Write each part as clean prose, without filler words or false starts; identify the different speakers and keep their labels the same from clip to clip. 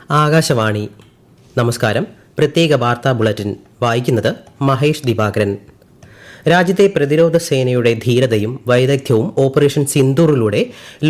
Speaker 1: ആകാശവാണി. നമസ്കാരം. പ്രത്യേക വാർത്താ ബുള്ളറ്റിൻ വായിക്കുന്നത് മഹേഷ് ദിവാകരൻ. രാജ്യത്തെ പ്രതിരോധ സേനയുടെ ധീരതയും വൈദഗ്ധ്യവും ഓപ്പറേഷൻ സിന്ദൂറിലൂടെ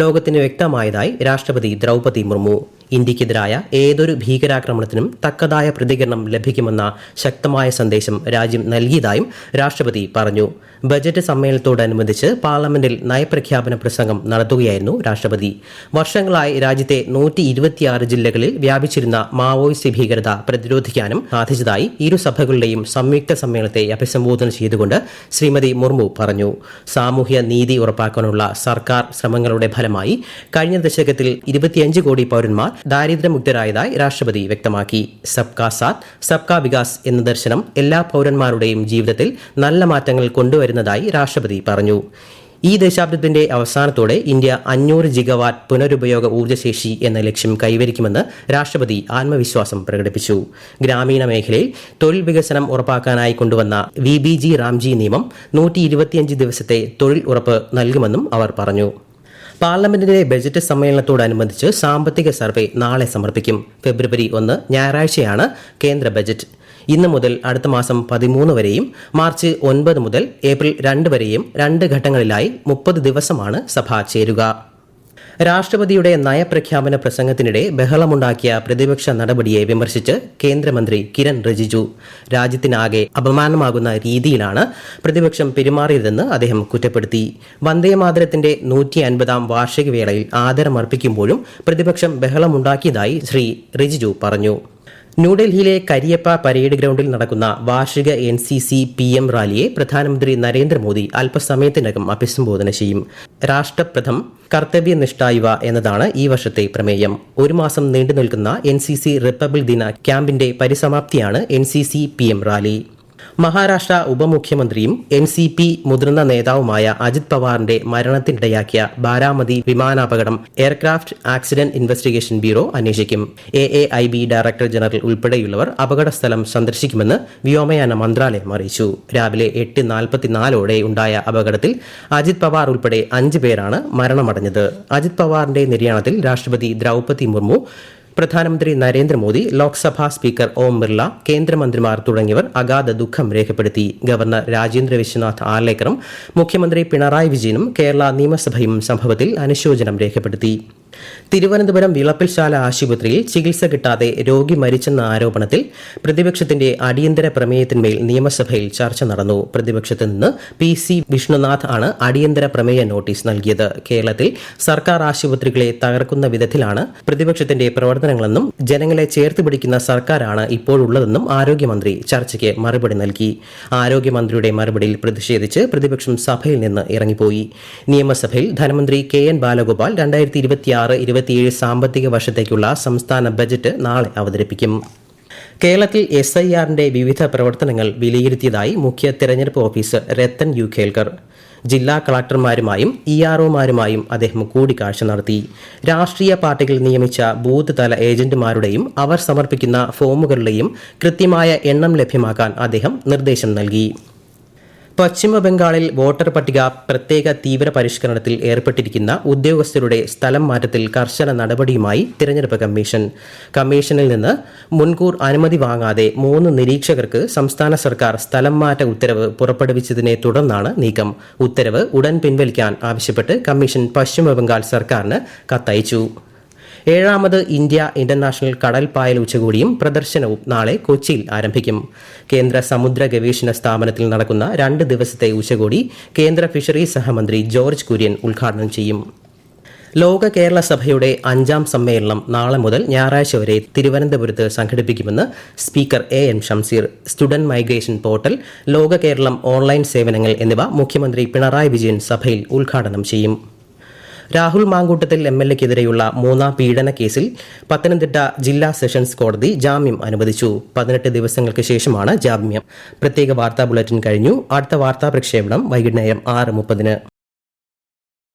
Speaker 1: ലോകത്തിന് വ്യക്തമായതായി രാഷ്ട്രപതി ദ്രൗപദി മുർമു. ഇന്ത്യക്കെതിരായ ഏതൊരു ഭീകരാക്രമണത്തിനും തക്കതായ പ്രതികരണം ലഭിക്കുമെന്ന ശക്തമായ സന്ദേശം രാജ്യം നൽകിയതായും രാഷ്ട്രപതി പറഞ്ഞു. ബജറ്റ് സമ്മേളനത്തോടനുബന്ധിച്ച് പാർലമെന്റിൽ നയപ്രഖ്യാപന പ്രസംഗം നടത്തുകയായിരുന്നു രാഷ്ട്രപതി. വർഷങ്ങളായി രാജ്യത്തെ 126 ജില്ലകളിൽ വ്യാപിച്ചിരുന്ന മാവോയിസ്റ്റ് ഭീകരത പ്രതിരോധിക്കാനും സാധിച്ചതായി ഇരുസഭകളുടെയും സംയുക്ത സമ്മേളനത്തെ അഭിസംബോധന ചെയ്തുകൊണ്ട് ശ്രീമതി മുർമു പറഞ്ഞു. സാമൂഹ്യ നീതി ഉറപ്പാക്കാനുള്ള സർക്കാർ ശ്രമങ്ങളുടെ ഫലമായി കഴിഞ്ഞ ദശകത്തിൽ 25 കോടി പൗരന്മാർ ദാരിദ്ര്യമുക്തരായതായി രാഷ്ട്രപതി വ്യക്തമാക്കി. സബ്കാ സാത്ത് സബ്കാ വികാസ് എന്ന ദർശനം എല്ലാ പൗരന്മാരുടെയും ജീവിതത്തിൽ നല്ല മാറ്റങ്ങൾ കൊണ്ടുവരുന്നതായി രാഷ്ട്രപതി പറഞ്ഞു. ഈ ദശാബ്ദത്തിന്റെ അവസാനത്തോടെ ഇന്ത്യ 500 ജിഗവാട്ട് പുനരുപയോഗ ഊർജ്ജശേഷി എന്ന ലക്ഷ്യം കൈവരിക്കുമെന്ന് രാഷ്ട്രപതി ആത്മവിശ്വാസം പ്രകടിപ്പിച്ചു. ഗ്രാമീണ മേഖലയിൽ തൊഴിൽ വികസനം ഉറപ്പാക്കാനായി കൊണ്ടുവന്ന VBG റാംജി നിയമം 125 ദിവസത്തെ തൊഴിൽ ഉറപ്പ് നൽകുമെന്നും അവർ പറഞ്ഞു. പാർലമെന്റിന്റെ ബജറ്റ് സമ്മേളനത്തോടനുബന്ധിച്ച് സാമ്പത്തിക സർവേ നാളെ സമർപ്പിക്കും. ഫെബ്രുവരി 1 ഞായറാഴ്ചയാണ് കേന്ദ്ര ബജറ്റ്. ഇന്ന് മുതൽ അടുത്ത മാസം 13 വരെയും മാർച്ച് 9 മുതൽ ഏപ്രിൽ 2 വരെയും 2 ഘട്ടങ്ങളിലായി 30 ദിവസമാണ് സഭ ചേരുക. രാഷ്ട്രപതിയുടെ നയപ്രഖ്യാപന പ്രസംഗത്തിനിടെ ബഹളമുണ്ടാക്കിയ പ്രതിപക്ഷ നടപടിയെ വിമർശിച്ച് കേന്ദ്രമന്ത്രി കിരൺ റിജിജു. രാജ്യത്തിനാകെ അപമാനമാകുന്ന രീതിയിലാണ് പ്രതിപക്ഷം പെരുമാറിയതെന്ന് അദ്ദേഹം കുറ്റപ്പെടുത്തി. വന്ദേമാതരത്തിന്റെ 150ാം വാർഷിക വേളയിൽ ആദരമർപ്പിക്കുമ്പോഴും പ്രതിപക്ഷം ബഹളമുണ്ടാക്കിയതായി ശ്രീ റിജിജു പറഞ്ഞു. ന്യൂഡൽഹിയിലെ കരിയപ്പ പരേഡ് ഗ്രൌണ്ടിൽ നടക്കുന്ന വാർഷിക NCC PM റാലിയെ പ്രധാനമന്ത്രി നരേന്ദ്രമോദി അല്പസമയത്തിനകം അഭിസംബോധന ചെയ്യും. രാഷ്ട്രപ്രഥം കർത്തവ്യനിഷ്ഠായുവ എന്നതാണ് ഈ വർഷത്തെ പ്രമേയം. 1 മാസം നീണ്ടു നിൽക്കുന്ന NCC റിപ്പബ്ലിക് ദിന ക്യാമ്പിന്റെ പരിസമാപ്തിയാണ് NCC PM റാലി. മഹാരാഷ്ട്ര ഉപമുഖ്യമന്ത്രിയും NCP മുതിർന്ന നേതാവുമായ അജിത് പവാറിന്റെ മരണത്തിനിടയാക്കിയ ബാരാമതി വിമാനാപകടം എയർക്രാഫ്റ്റ് ആക്സിഡന്റ് ഇൻവെസ്റ്റിഗേഷൻ ബ്യൂറോ അന്വേഷിക്കും. AAIB ഡയറക്ടർ ജനറൽ ഉൾപ്പെടെയുള്ളവർ അപകടസ്ഥലം സന്ദർശിക്കുമെന്ന് വ്യോമയാന മന്ത്രാലയം അറിയിച്ചു. രാവിലെ 8:44 ഉണ്ടായ അപകടത്തിൽ അജിത് പവാർ ഉൾപ്പെടെ 5 പേരാണ് മരണമടഞ്ഞത്. അജിത് പവാറിന്റെ നിര്യാണത്തിൽ രാഷ്ട്രപതി ദ്രൗപദി മുർമു, പ്രധാനമന്ത്രി നരേന്ദ്രമോദി, ലോക്സഭാ സ്പീക്കർ ഓം ബിർള, കേന്ദ്രമന്ത്രിമാർ തുടങ്ങിയവർ അഗാധ ദുഃഖം രേഖപ്പെടുത്തി. ഗവർണർ രാജേന്ദ്ര വിശ്വനാഥ് ആർലേക്കറും മുഖ്യമന്ത്രി പിണറായി വിജയനും കേരള നിയമസഭയും സംഭവത്തിൽ അനുശോചനം രേഖപ്പെടുത്തി. തിരുവനന്തപുരം വിളപ്പിൽശാല ആശുപത്രിയിൽ ചികിത്സ കിട്ടാതെ രോഗി മരിച്ചെന്ന ആരോപണത്തിൽ പ്രതിപക്ഷത്തിന്റെ അടിയന്തര പ്രമേയത്തിന്മേൽ നിയമസഭയിൽ ചർച്ച നടന്നു. പ്രതിപക്ഷത്ത് നിന്ന് PC വിഷ്ണുനാഥ് ആണ് അടിയന്തര പ്രമേയ നോട്ടീസ് നൽകിയത്. കേരളത്തിൽ സർക്കാർ ആശുപത്രികളെ തകർക്കുന്ന വിധത്തിലാണ് പ്രതിപക്ഷത്തിന്റെ പ്രവർത്തനങ്ങളെന്നും ജനങ്ങളെ ചേർത്ത് പിടിക്കുന്ന സർക്കാരാണ് ഇപ്പോഴുള്ളതെന്നും ആരോഗ്യമന്ത്രി ചർച്ചയ്ക്ക് മറുപടി നൽകി. ആരോഗ്യമന്ത്രിയുടെ മറുപടിയിൽ പ്രതിഷേധിച്ച് പ്രതിപക്ഷം സഭയിൽ നിന്ന് ഇറങ്ങിപ്പോയി. നിയമസഭയിൽ ധനമന്ത്രി KN ബാലഗോപാൽ 2026-27 സാമ്പത്തിക വർഷത്തേക്കുള്ള സംസ്ഥാന ബജറ്റ് നാളെ അവതരിപ്പിക്കും. കേരളത്തിൽ SIRന്റെ വിവിധ പ്രവർത്തനങ്ങൾ വിലയിരുത്തിയതായി മുഖ്യ തെരഞ്ഞെടുപ്പ് ഓഫീസർ രത്തൻ U ഖേൽക്കർ. ജില്ലാ കളക്ടർമാരുമായും EROമാരുമായും അദ്ദേഹം കൂടിക്കാഴ്ച നടത്തി. രാഷ്ട്രീയ പാർട്ടികൾ നിയമിച്ച ബൂത്ത് തല ഏജന്റുമാരുടെയും അവർ സമർപ്പിക്കുന്ന ഫോമുകളുടെയും കൃത്യമായ എണ്ണം ലഭ്യമാക്കാൻ അദ്ദേഹം നിർദ്ദേശം നൽകി. പശ്ചിമ ബംഗാളിൽ വോട്ടർ പട്ടിക പ്രത്യേക തീവ്ര പരിഷ്കരണത്തിൽ ഏർപ്പെട്ടിരിക്കുന്ന ഉദ്യോഗസ്ഥരുടെ സ്ഥലം മാറ്റത്തിൽ കർശന നടപടിയുമായി തിരഞ്ഞെടുപ്പ് കമ്മീഷൻ. കമ്മീഷനിൽ നിന്ന് മുൻകൂർ അനുമതി വാങ്ങാതെ 3 നിരീക്ഷകർക്ക് സംസ്ഥാന സർക്കാർ സ്ഥലം മാറ്റ ഉത്തരവ് പുറപ്പെടുവിച്ചതിനെ തുടർന്നാണ് നീക്കം. ഉത്തരവ് ഉടൻ പിൻവലിക്കാൻ ആവശ്യപ്പെട്ട് കമ്മീഷൻ പശ്ചിമ ബംഗാൾ സർക്കാരിന് കത്തയച്ചു. 7ാമത് ഇന്ത്യ ഇന്റർനാഷണൽ കടൽ പായൽ ഉച്ചകോടിയും പ്രദർശനവും നാളെ കൊച്ചിയിൽ ആരംഭിക്കും. കേന്ദ്ര സമുദ്ര ഗവേഷണ സ്ഥാപനത്തിൽ നടക്കുന്ന 2 ദിവസത്തെ ഉച്ചകോടി കേന്ദ്ര ഫിഷറീസ് സഹമന്ത്രി ജോർജ് കുര്യൻ ഉദ്ഘാടനം ചെയ്യും. ലോക കേരള സഭയുടെ 5ാം സമ്മേളനം നാളെ മുതൽ ഞായറാഴ്ച വരെ തിരുവനന്തപുരത്ത് സംഘടിപ്പിക്കുമെന്ന് speaker AN Shamseer. Student migration portal, ലോക കേരളം ഓൺലൈൻ സേവനങ്ങൾ എന്നിവ മുഖ്യമന്ത്രി പിണറായി വിജയൻ സഭയിൽ ഉദ്ഘാടനം ചെയ്യും. രാഹുൽ മാങ്കൂട്ടത്തിൽ MLAക്കെതിരെയുള്ള 3ാം പീഡന കേസിൽ പത്തനംതിട്ട ജില്ലാ സെഷൻസ് കോടതി ജാമ്യം അനുവദിച്ചു. 18 ദിവസങ്ങൾക്ക് ശേഷമാണ് ജാമ്യം. പ്രത്യേക വാർത്താ ബുള്ളറ്റിൻ കഴിഞ്ഞു. അടുത്ത വാർത്താ പ്രക്ഷേപണം വൈകുന്നേരം 6:30.